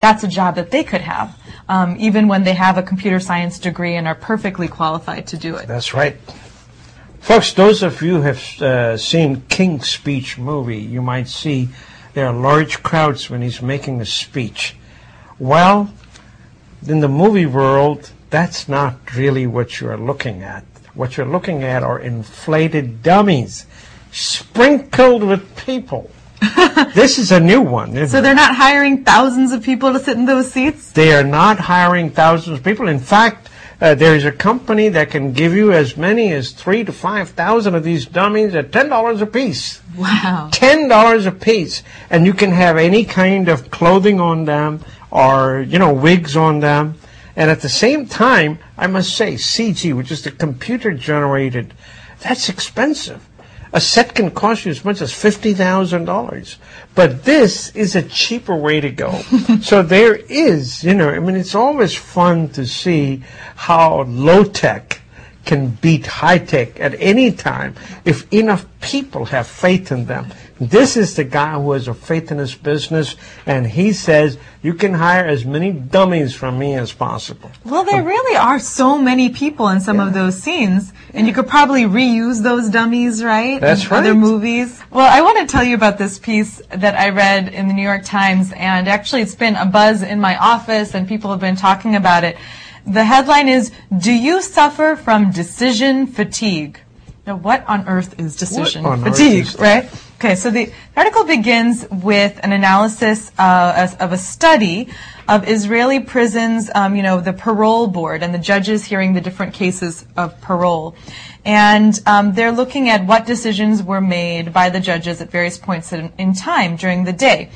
that's a job that they could have, even when they have a computer science degree and are perfectly qualified to do it. That's right. Folks, those of you who have seen King's Speech movie, you might see there are large crowds when he's making a speech. Well, in the movie world, that's not really what you're looking at. What you're looking at are inflated dummies sprinkled with people. This is a new one, isn't it? So they're not hiring thousands of people to sit in those seats? They are not hiring thousands of people. In fact, there's a company that can give you as many as 3,000 to 5,000 of these dummies at $10 a piece. Wow. $10 a piece. And you can have any kind of clothing on them or, wigs on them. And at the same time, I must say, CG, which is the computer generated, that's expensive. A set can cost you as much as $50,000. But this is a cheaper way to go. So there is, it's always fun to see how low-tech can beat high-tech at any time if enough people have faith in them. This is the guy who has a faith in his business, and he says, you can hire as many dummies from me as possible. Well, there really are so many people in some of those scenes, and you could probably reuse those dummies, right? That's right. Other movies. Well, I want to tell you about this piece that I read in the New York Times, and actually it's been a buzz in my office, and people have been talking about it. The headline is, "Do you suffer from decision fatigue?" Now, what on earth is decision fatigue, right? Okay, so the article begins with an analysis of a study of Israeli prisons, the parole board and the judges hearing the different cases of parole. And they're looking at what decisions were made by the judges at various points in time during the day.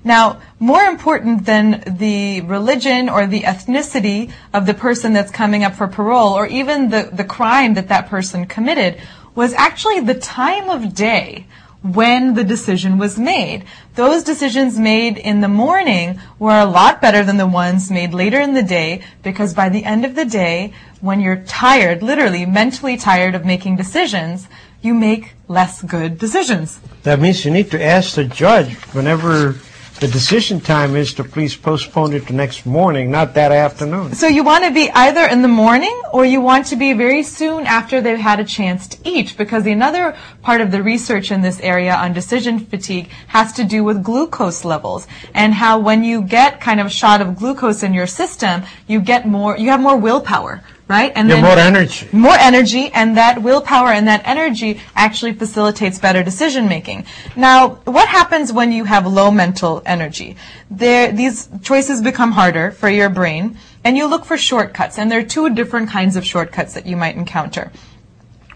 Now, more important than the religion or the ethnicity of the person that's coming up for parole, or even the crime that person committed, was actually the time of day when the decision was made. Those decisions made in the morning were a lot better than the ones made later in the day, because by the end of the day, when you're tired, literally mentally tired of making decisions, you make less good decisions. That means you need to ask the judge whenever the decision time is to please postpone it to next morning, not that afternoon. So you want to be either in the morning or you want to be very soon after they've had a chance to eat, because another part of the research in this area on decision fatigue has to do with glucose levels and how when you get kind of a shot of glucose in your system, you have more willpower. Right? And then more energy. More energy, and that willpower and that energy actually facilitates better decision making. Now, what happens when you have low mental energy? These choices become harder for your brain, and you look for shortcuts. And there are two different kinds of shortcuts that you might encounter.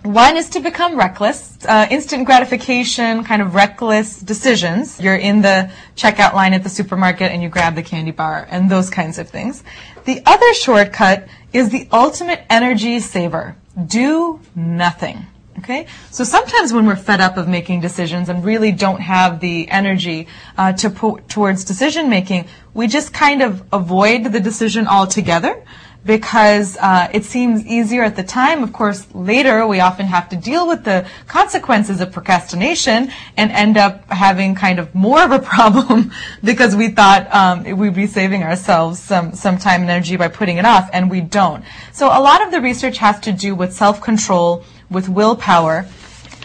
One is to become reckless, instant gratification, kind of reckless decisions. You're in the checkout line at the supermarket and you grab the candy bar and those kinds of things. The other shortcut is the ultimate energy saver. Do nothing. Okay? So sometimes when we're fed up of making decisions and really don't have the energy to put towards decision making, we just kind of avoid the decision altogether, because it seems easier at the time. Of course, later we often have to deal with the consequences of procrastination and end up having kind of more of a problem because we thought we'd be saving ourselves some time and energy by putting it off, and we don't. So a lot of the research has to do with self-control, with willpower.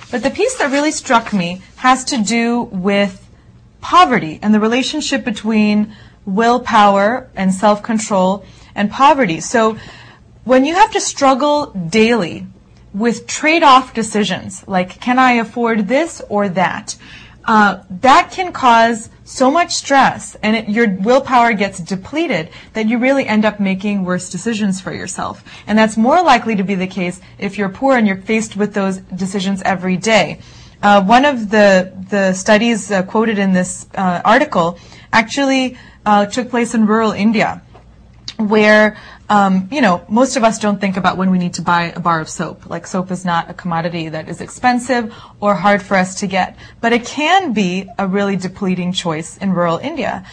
But the piece that really struck me has to do with poverty and the relationship between willpower and self-control and poverty. So when you have to struggle daily with trade-off decisions, like can I afford this or that, that can cause so much stress, and your willpower gets depleted that you really end up making worse decisions for yourself. And that's more likely to be the case if you're poor and you're faced with those decisions every day. One of the studies quoted in this article actually took place in rural India, where, most of us don't think about when we need to buy a bar of soap. Like, soap is not a commodity that is expensive or hard for us to get. But it can be a really depleting choice in rural India.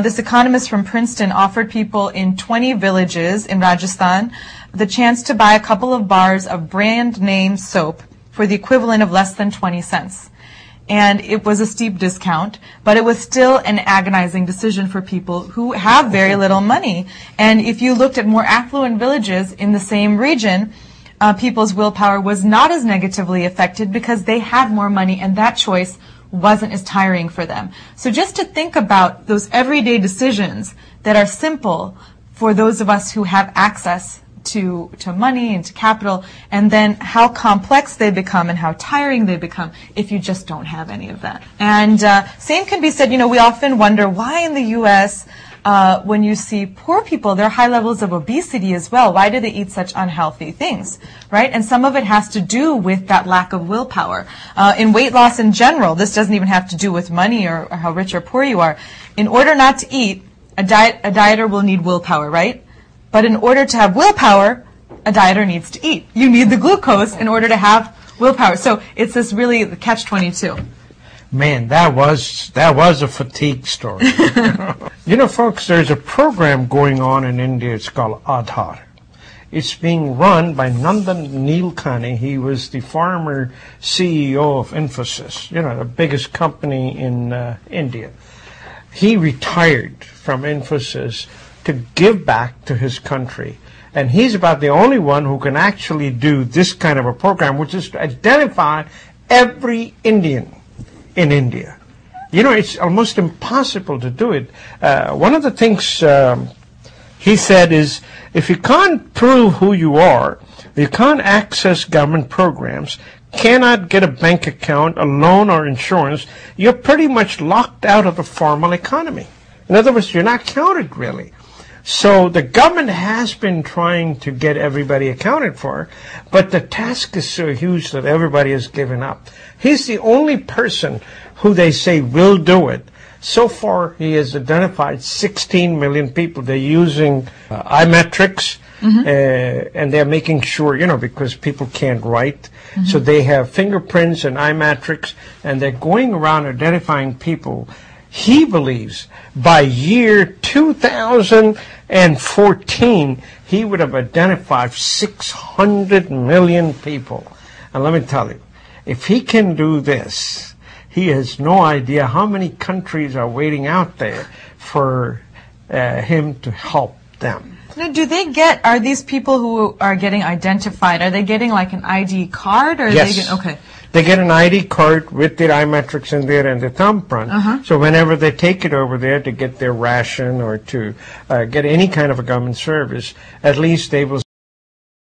This economist from Princeton offered people in 20 villages in Rajasthan the chance to buy a couple of bars of brand name soap for the equivalent of less than 20 cents. and it was a steep discount, but it was still an agonizing decision for people who have very little money. And if you looked at more affluent villages in the same region, people's willpower was not as negatively affected because they had more money, and that choice wasn't as tiring for them. So just to think about those everyday decisions that are simple for those of us who have access to money and to capital, and then how complex they become and how tiring they become if you just don't have any of that. And same can be said, we often wonder why in the U.S. When you see poor people, there are high levels of obesity as well. Why do they eat such unhealthy things, right? And some of it has to do with that lack of willpower. In weight loss in general, this doesn't even have to do with money or how rich or poor you are. In order not to eat, a dieter will need willpower, right? But in order to have willpower, a dieter needs to eat. You need the glucose in order to have willpower. So it's this really catch-22. Man, that was a fatigue story. Folks, there's a program going on in India. It's called Aadhaar. It's being run by Nandan Nilekani. He was the former CEO of Infosys, the biggest company in India. He retired from Infosys to give back to his country. And he's about the only one who can actually do this kind of a program, which is to identify every Indian in India. It's almost impossible to do it. One of the things he said is, if you can't prove who you are, you can't access government programs, cannot get a bank account, a loan, or insurance, you're pretty much locked out of the formal economy. In other words, you're not counted really. So the government has been trying to get everybody accounted for, but the task is so huge that everybody has given up. He's the only person who they say will do it. So far, he has identified 16 million people. They're using iMetrics, and they're making sure, because people can't write. So they have fingerprints and iMetrics, and they're going around identifying people. He believes by year 2014, he would have identified 600 million people. And let me tell you, if he can do this, he has no idea how many countries are waiting out there for him to help them. Now, are these people who are getting identified, are they getting like an ID card? Or Yes. Okay. They get an ID card with their iMetrics in there and their thumbprint. So whenever they take it over there to get their ration or to get any kind of a government service, at least they will